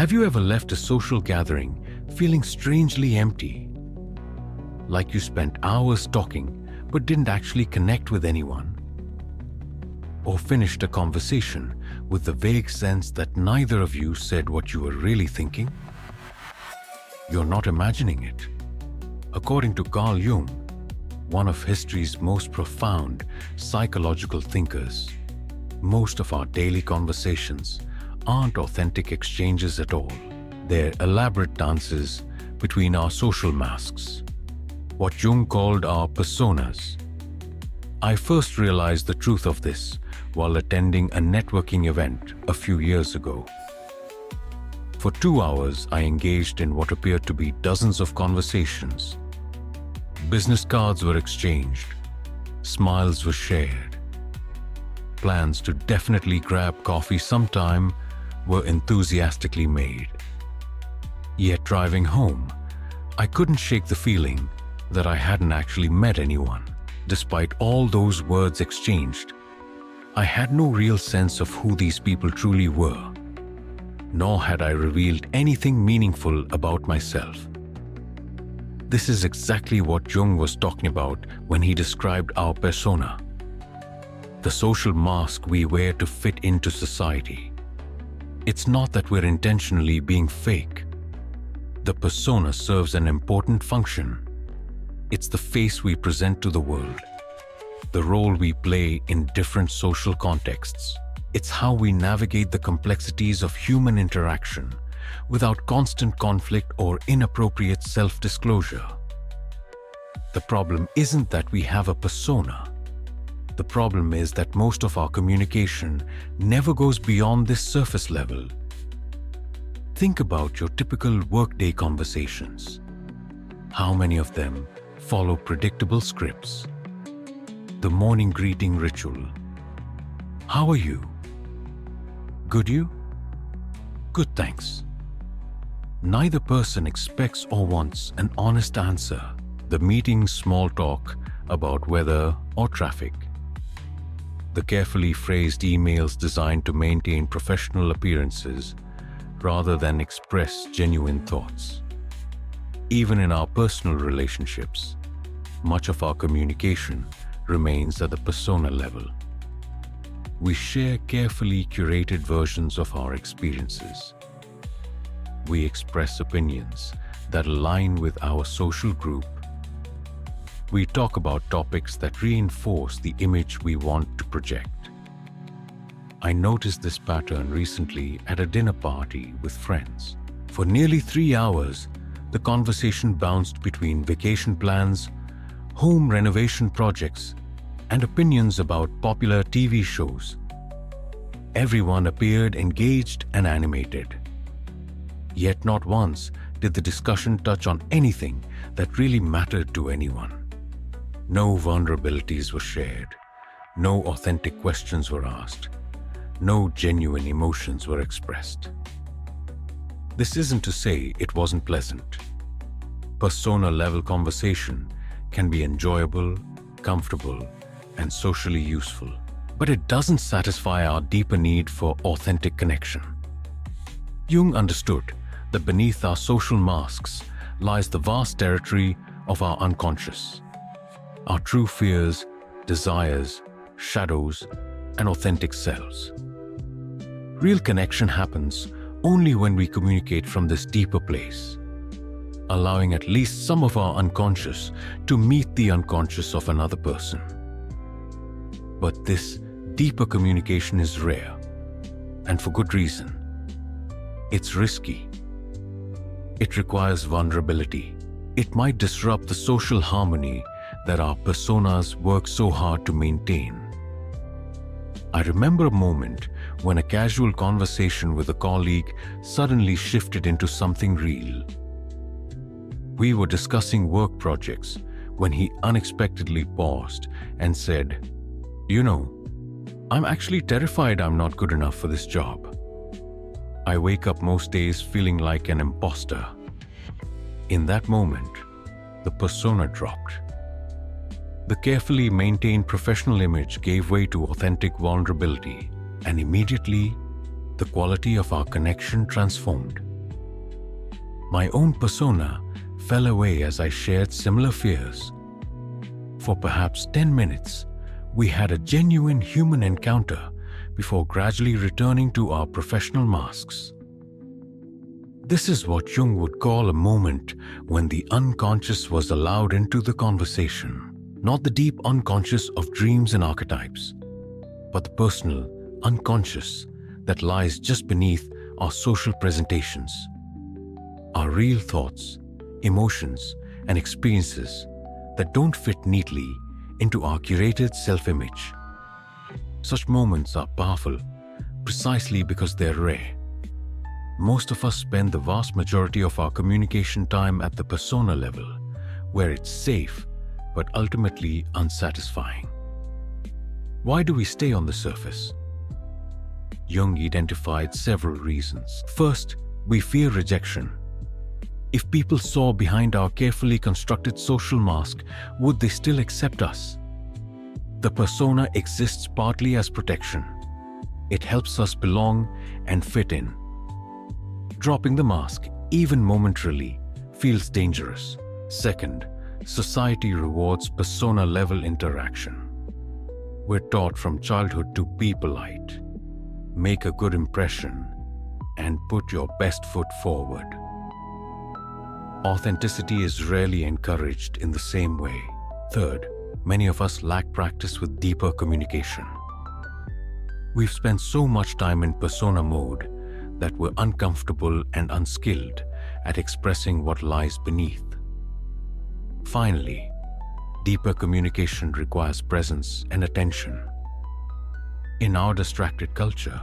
Have you ever left a social gathering feeling strangely empty? Like you spent hours talking but didn't actually connect with anyone? Or finished a conversation with the vague sense that neither of you said what you were really thinking? You're not imagining it. According to Carl Jung, one of history's most profound psychological thinkers, most of our daily conversations aren't authentic exchanges at all. They're elaborate dances between our social masks, what Jung called our personas. I first realized the truth of this while attending a networking event a few years ago. For 2 hours, I engaged in what appeared to be dozens of conversations. Business cards were exchanged, smiles were shared. Plans to definitely grab coffee sometime were enthusiastically made. Yet driving home, I couldn't shake the feeling that I hadn't actually met anyone. Despite all those words exchanged, I had no real sense of who these people truly were, nor had I revealed anything meaningful about myself. This is exactly what Jung was talking about when he described our persona, the social mask we wear to fit into society. It's not that we're intentionally being fake. The persona serves an important function. It's the face we present to the world, the role we play in different social contexts. It's how we navigate the complexities of human interaction without constant conflict or inappropriate self-disclosure. The problem isn't that we have a persona. The problem is that most of our communication never goes beyond this surface level. Think about your typical workday conversations. How many of them follow predictable scripts? The morning greeting ritual. How are you? Good, you? Good, thanks. Neither person expects or wants an honest answer. The meeting small talk about weather or traffic. The carefully phrased emails designed to maintain professional appearances rather than express genuine thoughts. Even in our personal relationships, much of our communication remains at the persona level. We share carefully curated versions of our experiences. We express opinions that align with our social group. We talk about topics that reinforce the image we want to project. I noticed this pattern recently at a dinner party with friends. For nearly 3 hours, the conversation bounced between vacation plans, home renovation projects, and opinions about popular TV shows. Everyone appeared engaged and animated. Yet not once did the discussion touch on anything that really mattered to anyone. No vulnerabilities were shared. No authentic questions were asked. No genuine emotions were expressed. This isn't to say it wasn't pleasant. Persona-level conversation can be enjoyable, comfortable, and socially useful, but it doesn't satisfy our deeper need for authentic connection. Jung understood that beneath our social masks lies the vast territory of our unconscious, our true fears, desires, shadows, and authentic selves. Real connection happens only when we communicate from this deeper place, allowing at least some of our unconscious to meet the unconscious of another person. But this deeper communication is rare, and for good reason. It's risky. It requires vulnerability. It might disrupt the social harmony that our personas work so hard to maintain. I remember a moment when a casual conversation with a colleague suddenly shifted into something real. We were discussing work projects when he unexpectedly paused and said, "You know, I'm actually terrified I'm not good enough for this job. I wake up most days feeling like an imposter." In that moment, the persona dropped. The carefully maintained professional image gave way to authentic vulnerability, and immediately, the quality of our connection transformed. My own persona fell away as I shared similar fears. For perhaps 10 minutes, we had a genuine human encounter before gradually returning to our professional masks. This is what Jung would call a moment when the unconscious was allowed into the conversation. Not the deep unconscious of dreams and archetypes, but the personal, unconscious that lies just beneath our social presentations. Our real thoughts, emotions, and experiences that don't fit neatly into our curated self-image. Such moments are powerful precisely because they're rare. Most of us spend the vast majority of our communication time at the persona level, where it's safe but ultimately unsatisfying. Why do we stay on the surface? Jung identified several reasons. First, we fear rejection. If people saw behind our carefully constructed social mask, would they still accept us? The persona exists partly as protection. It helps us belong and fit in. Dropping the mask, even momentarily, feels dangerous. Second, society rewards persona-level interaction. We're taught from childhood to be polite, make a good impression, and put your best foot forward. Authenticity is rarely encouraged in the same way. Third, many of us lack practice with deeper communication. We've spent so much time in persona mode that we're uncomfortable and unskilled at expressing what lies beneath. Finally, deeper communication requires presence and attention. In our distracted culture,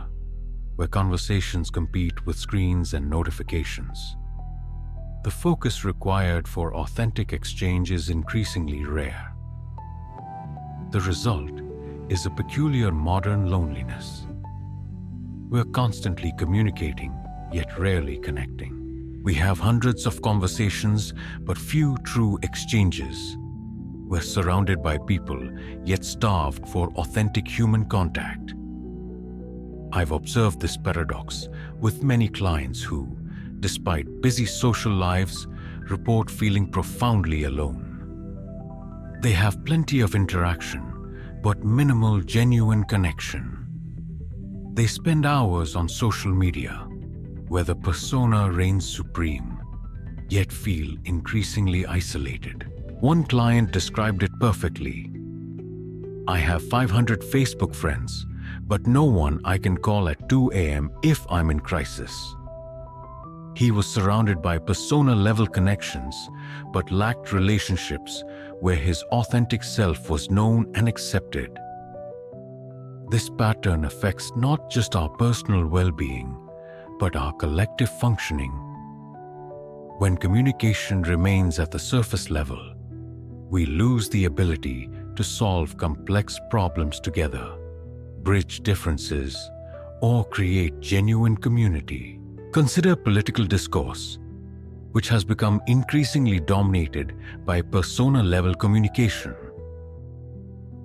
where conversations compete with screens and notifications, the focus required for authentic exchange is increasingly rare. The result is a peculiar modern loneliness. We're constantly communicating, yet rarely connecting. We have hundreds of conversations, but few true exchanges. We're surrounded by people, yet starved for authentic human contact. I've observed this paradox with many clients who, despite busy social lives, report feeling profoundly alone. They have plenty of interaction, but minimal genuine connection. They spend hours on social media, where the persona reigns supreme, yet feel increasingly isolated. One client described it perfectly. I have 500 Facebook friends, but no one I can call at 2 a.m. if I'm in crisis. He was surrounded by persona-level connections, but lacked relationships where his authentic self was known and accepted. This pattern affects not just our personal well-being, but our collective functioning. When communication remains at the surface level, we lose the ability to solve complex problems together, bridge differences, or create genuine community. Consider political discourse, which has become increasingly dominated by persona-level communication.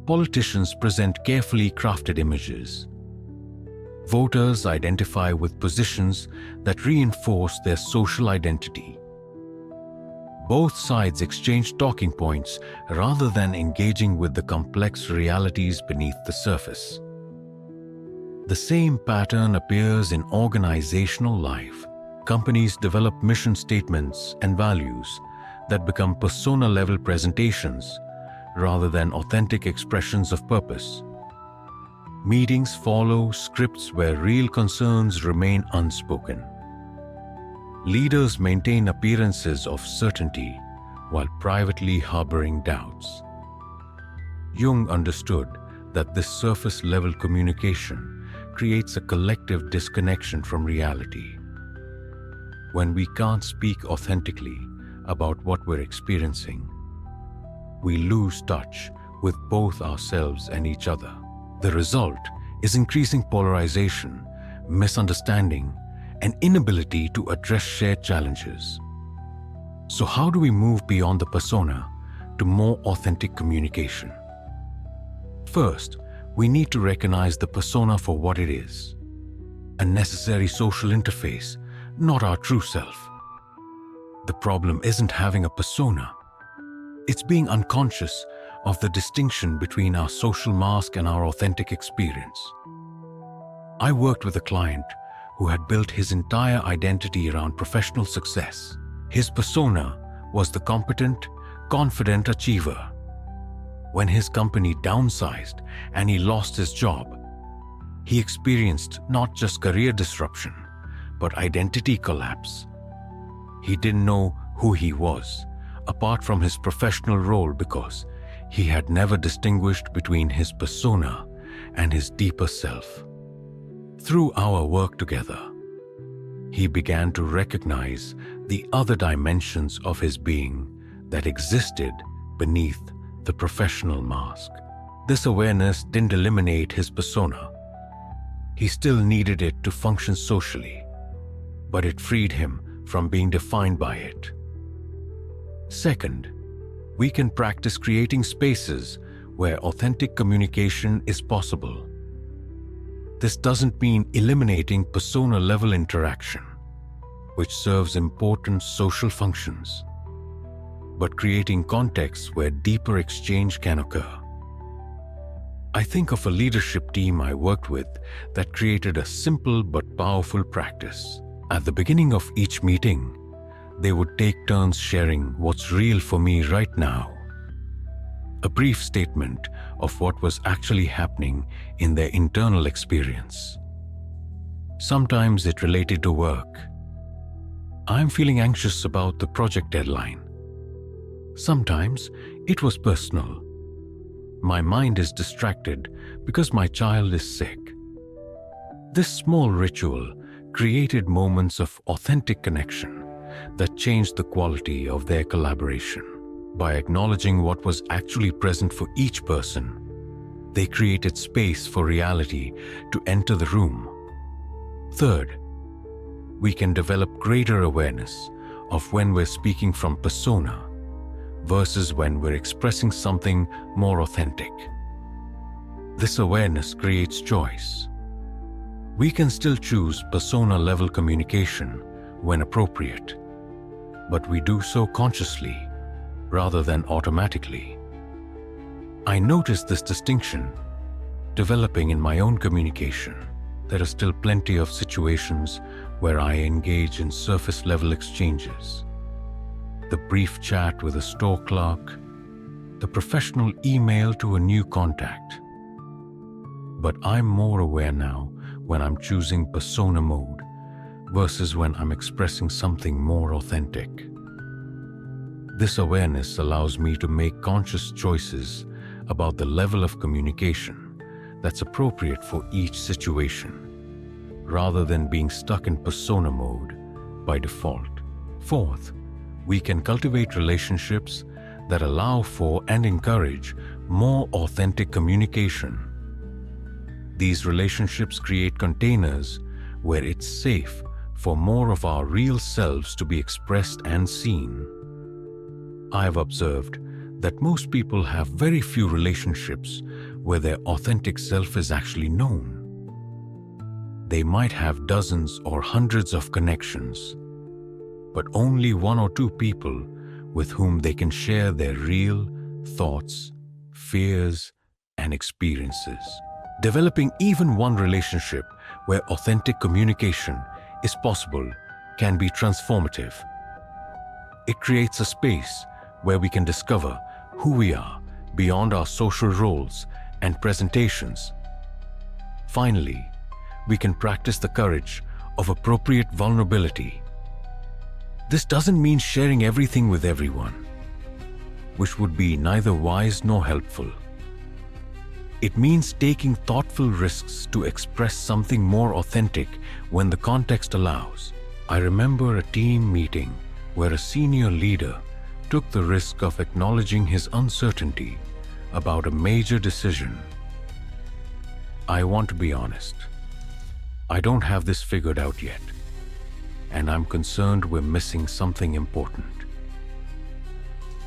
Politicians present carefully crafted images. Voters identify with positions that reinforce their social identity. Both sides exchange talking points rather than engaging with the complex realities beneath the surface. The same pattern appears in organizational life. Companies develop mission statements and values that become persona-level presentations rather than authentic expressions of purpose. Meetings follow scripts where real concerns remain unspoken. Leaders maintain appearances of certainty while privately harboring doubts. Jung understood that this surface-level communication creates a collective disconnection from reality. When we can't speak authentically about what we're experiencing, we lose touch with both ourselves and each other. The result is increasing polarization, misunderstanding, and inability to address shared challenges. So how do we move beyond the persona to more authentic communication? First, we need to recognize the persona for what it is: a necessary social interface, not our true self. The problem isn't having a persona. It's being unconscious of the distinction between our social mask and our authentic experience. I worked with a client who had built his entire identity around professional success. His persona was the competent, confident achiever. When his company downsized and he lost his job, he experienced not just career disruption, but identity collapse. He didn't know who he was, apart from his professional role, because he had never distinguished between his persona and his deeper self. Through our work together, he began to recognize the other dimensions of his being that existed beneath the professional mask. This awareness didn't eliminate his persona. He still needed it to function socially, but it freed him from being defined by it. Second, we can practice creating spaces where authentic communication is possible. This doesn't mean eliminating persona-level interaction, which serves important social functions, but creating contexts where deeper exchange can occur. I think of a leadership team I worked with that created a simple but powerful practice. At the beginning of each meeting, they would take turns sharing what's real for me right now. A brief statement of what was actually happening in their internal experience. Sometimes it related to work. I'm feeling anxious about the project deadline. Sometimes it was personal. My mind is distracted because my child is sick. This small ritual created moments of authentic connection that changed the quality of their collaboration. By acknowledging what was actually present for each person, they created space for reality to enter the room. Third, we can develop greater awareness of when we're speaking from persona versus when we're expressing something more authentic. This awareness creates choice. We can still choose persona-level communication when appropriate, but we do so consciously rather than automatically. I noticed this distinction developing in my own communication. There are still plenty of situations where I engage in surface-level exchanges. The brief chat with a store clerk, the professional email to a new contact. But I'm more aware now when I'm choosing persona mode versus when I'm expressing something more authentic. This awareness allows me to make conscious choices about the level of communication that's appropriate for each situation, rather than being stuck in persona mode by default. Fourth, we can cultivate relationships that allow for and encourage more authentic communication. These relationships create containers where it's safe for more of our real selves to be expressed and seen. I have observed that most people have very few relationships where their authentic self is actually known. They might have dozens or hundreds of connections, but only one or two people with whom they can share their real thoughts, fears, and experiences. Developing even one relationship where authentic communication is possible can be transformative. It creates a space where we can discover who we are beyond our social roles and presentations. Finally, we can practice the courage of appropriate vulnerability. This doesn't mean sharing everything with everyone, which would be neither wise nor helpful. It means taking thoughtful risks to express something more authentic when the context allows. I remember a team meeting where a senior leader took the risk of acknowledging his uncertainty about a major decision. I want to be honest. I don't have this figured out yet, and I'm concerned we're missing something important.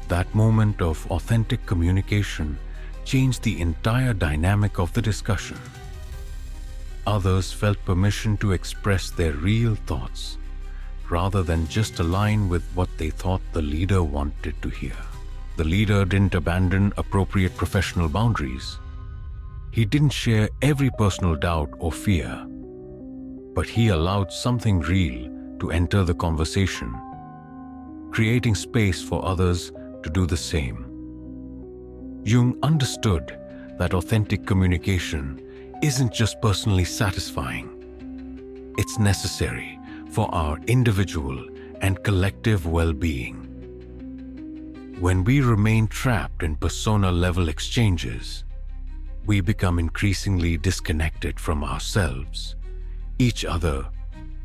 That moment of authentic communication changed the entire dynamic of the discussion. Others felt permission to express their real thoughts, rather than just align with what they thought the leader wanted to hear. The leader didn't abandon appropriate professional boundaries. He didn't share every personal doubt or fear, but he allowed something real to enter the conversation, creating space for others to do the same. Jung understood that authentic communication isn't just personally satisfying. It's necessary for our individual and collective well-being. When we remain trapped in persona-level exchanges, we become increasingly disconnected from ourselves, each other,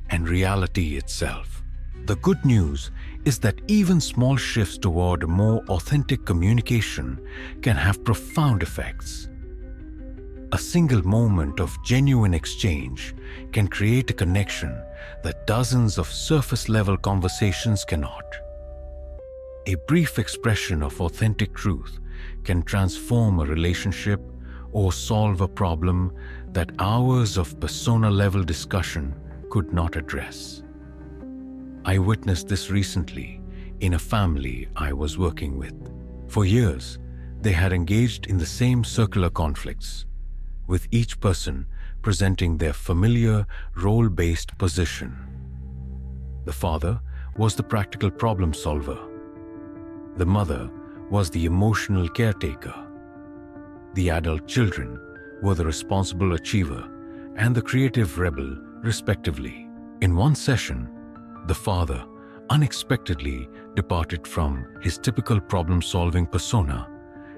and reality itself. The good news is that even small shifts toward more authentic communication can have profound effects. A single moment of genuine exchange can create a connection that dozens of surface-level conversations cannot. A brief expression of authentic truth can transform a relationship or solve a problem that hours of persona-level discussion could not address. I witnessed this recently in a family I was working with. For years, they had engaged in the same circular conflicts, with each person presenting their familiar role-based position. The father was the practical problem solver. The mother was the emotional caretaker. The adult children were the responsible achiever and the creative rebel, respectively. In one session, the father unexpectedly departed from his typical problem-solving persona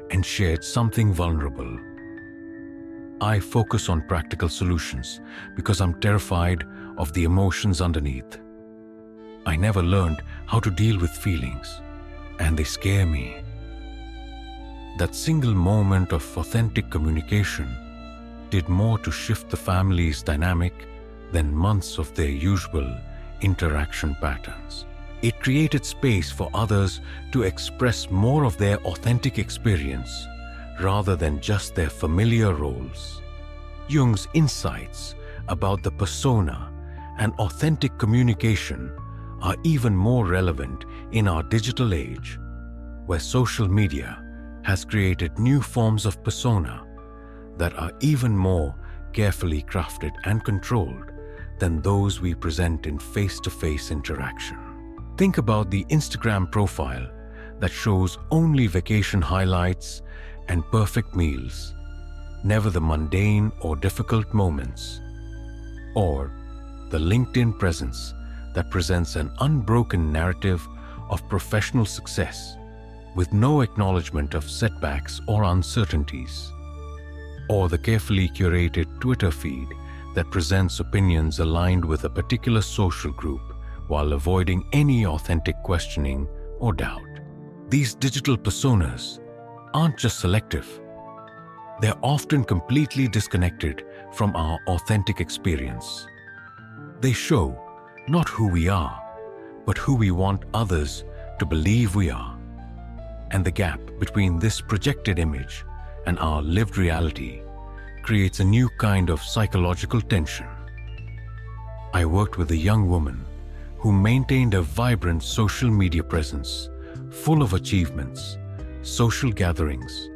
and shared something vulnerable. I focus on practical solutions because I'm terrified of the emotions underneath. I never learned how to deal with feelings, and they scare me. That single moment of authentic communication did more to shift the family's dynamic than months of their usual interaction patterns. It created space for others to express more of their authentic experience rather than just their familiar roles. Jung's insights about the persona and authentic communication are even more relevant in our digital age, where social media has created new forms of persona that are even more carefully crafted and controlled than those we present in face-to-face interaction. Think about the Instagram profile that shows only vacation highlights and perfect meals, never the mundane or difficult moments. Or the LinkedIn presence that presents an unbroken narrative of professional success with no acknowledgement of setbacks or uncertainties. Or the carefully curated Twitter feed that presents opinions aligned with a particular social group while avoiding any authentic questioning or doubt. These digital personas aren't just selective. They're often completely disconnected from our authentic experience. They show not who we are, but who we want others to believe we are. And the gap between this projected image and our lived reality creates a new kind of psychological tension. I worked with a young woman who maintained a vibrant social media presence, full of achievements, social gatherings,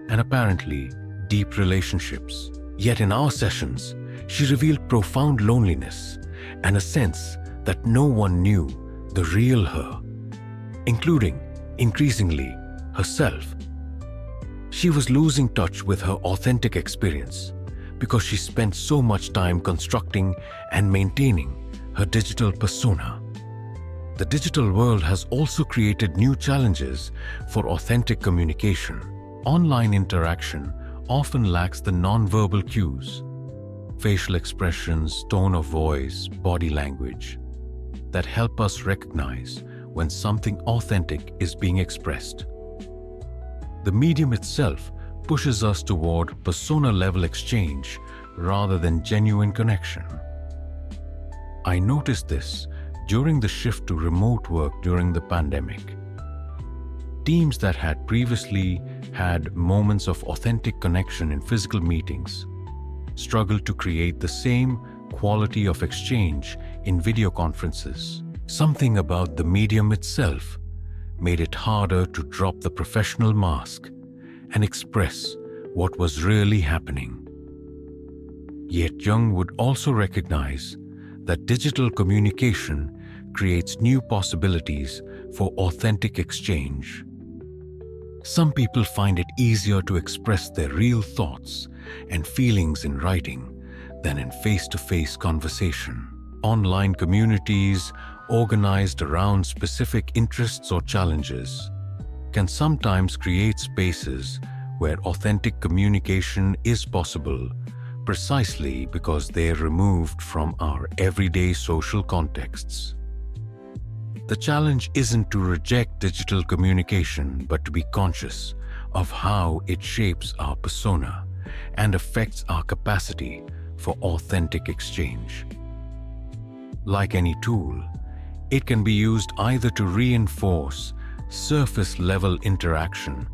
and apparently deep relationships. Yet in our sessions, she revealed profound loneliness and a sense that no one knew the real her, including, increasingly, herself. She was losing touch with her authentic experience because she spent so much time constructing and maintaining her digital persona. The digital world has also created new challenges for authentic communication. Online interaction often lacks the non-verbal cues, facial expressions, tone of voice, body language, that help us recognize when something authentic is being expressed. The medium itself pushes us toward persona-level exchange rather than genuine connection. I noticed this during the shift to remote work during the pandemic. Teams that had previously had moments of authentic connection in physical meetings struggled to create the same quality of exchange in video conferences. Something about the medium itself made it harder to drop the professional mask and express what was really happening. Yet Jung would also recognize that digital communication creates new possibilities for authentic exchange. Some people find it easier to express their real thoughts and feelings in writing than in face-to-face conversation. Online communities organized around specific interests or challenges can sometimes create spaces where authentic communication is possible precisely because they're removed from our everyday social contexts. The challenge isn't to reject digital communication, but to be conscious of how it shapes our persona and affects our capacity for authentic exchange. Like any tool, it can be used either to reinforce surface-level interaction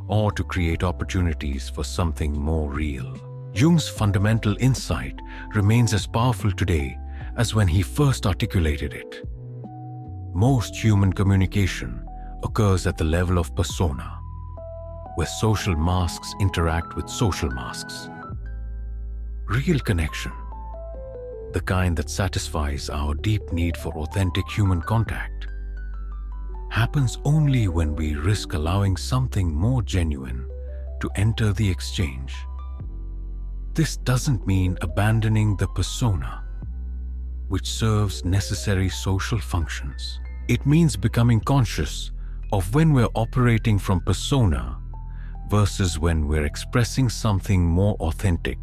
or to create opportunities for something more real. Jung's fundamental insight remains as powerful today as when he first articulated it. Most human communication occurs at the level of persona, where social masks interact with social masks. Real connection, the kind that satisfies our deep need for authentic human contact, happens only when we risk allowing something more genuine to enter the exchange. This doesn't mean abandoning the persona, which serves necessary social functions. It means becoming conscious of when we're operating from persona versus when we're expressing something more authentic,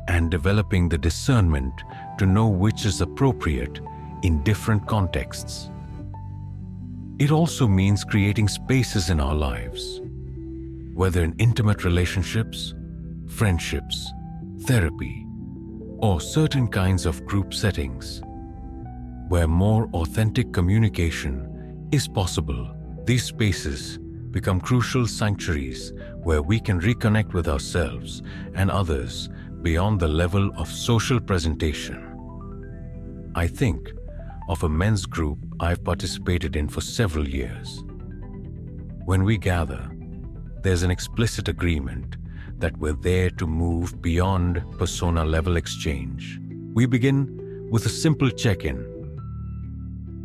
and developing the discernment to know which is appropriate in different contexts. It also means creating spaces in our lives, whether in intimate relationships, friendships, therapy, or certain kinds of group settings, where more authentic communication is possible. These spaces become crucial sanctuaries where we can reconnect with ourselves and others beyond the level of social presentation. I think of a men's group I've participated in for several years. When we gather, there's an explicit agreement that we're there to move beyond persona-level exchange. We begin with a simple check-in.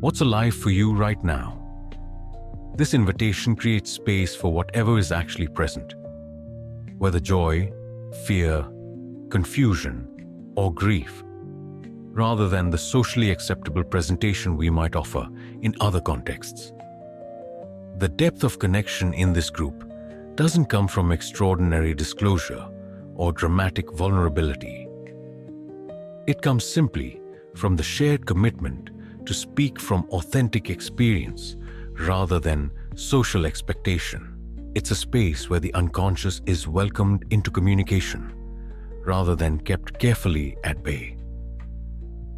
What's alive for you right now? This invitation creates space for whatever is actually present, whether joy, fear, confusion, or grief, rather than the socially acceptable presentation we might offer in other contexts. The depth of connection in this group doesn't come from extraordinary disclosure or dramatic vulnerability. It comes simply from the shared commitment to speak from authentic experience rather than social expectation. It's a space where the unconscious is welcomed into communication rather than kept carefully at bay.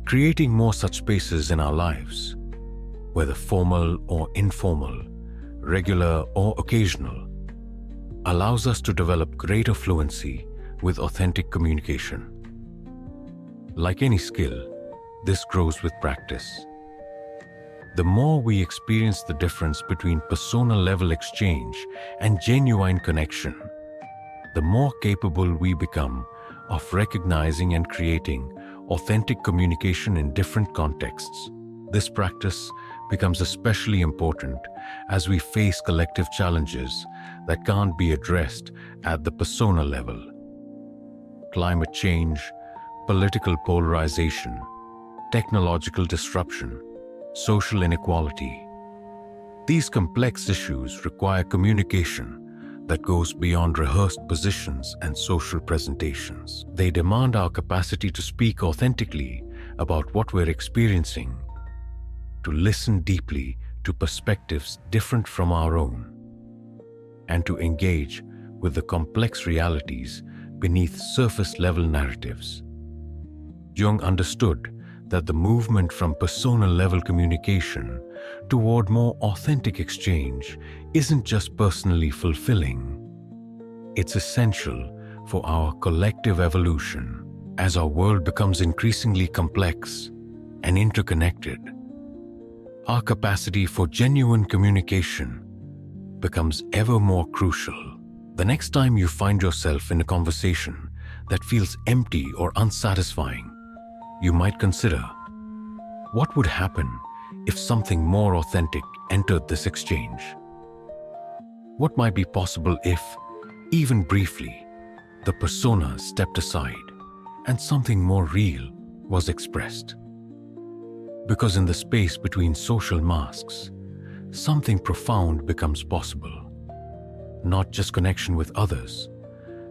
Creating more such spaces in our lives, whether formal or informal, regular or occasional, allows us to develop greater fluency with authentic communication. Like any skill, this grows with practice. The more we experience the difference between persona-level exchange and genuine connection, the more capable we become of recognizing and creating authentic communication in different contexts. This practice becomes especially important as we face collective challenges that can't be addressed at the persona level. Climate change, political polarization, technological disruption, social inequality. These complex issues require communication that goes beyond rehearsed positions and social presentations. They demand our capacity to speak authentically about what we're experiencing, to listen deeply to perspectives different from our own, and to engage with the complex realities beneath surface-level narratives. Jung understood that the movement from persona-level communication toward more authentic exchange isn't just personally fulfilling. It's essential for our collective evolution. As our world becomes increasingly complex and interconnected, our capacity for genuine communication becomes ever more crucial. The next time you find yourself in a conversation that feels empty or unsatisfying, you might consider, what would happen if something more authentic entered this exchange? What might be possible if, even briefly, the personas stepped aside and something more real was expressed? Because in the space between social masks, something profound becomes possible. Not just connection with others,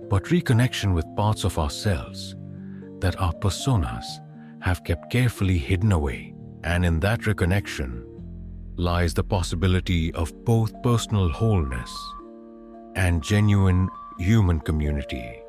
but reconnection with parts of ourselves that our personas have kept carefully hidden away. And in that reconnection lies the possibility of both personal wholeness and genuine human community.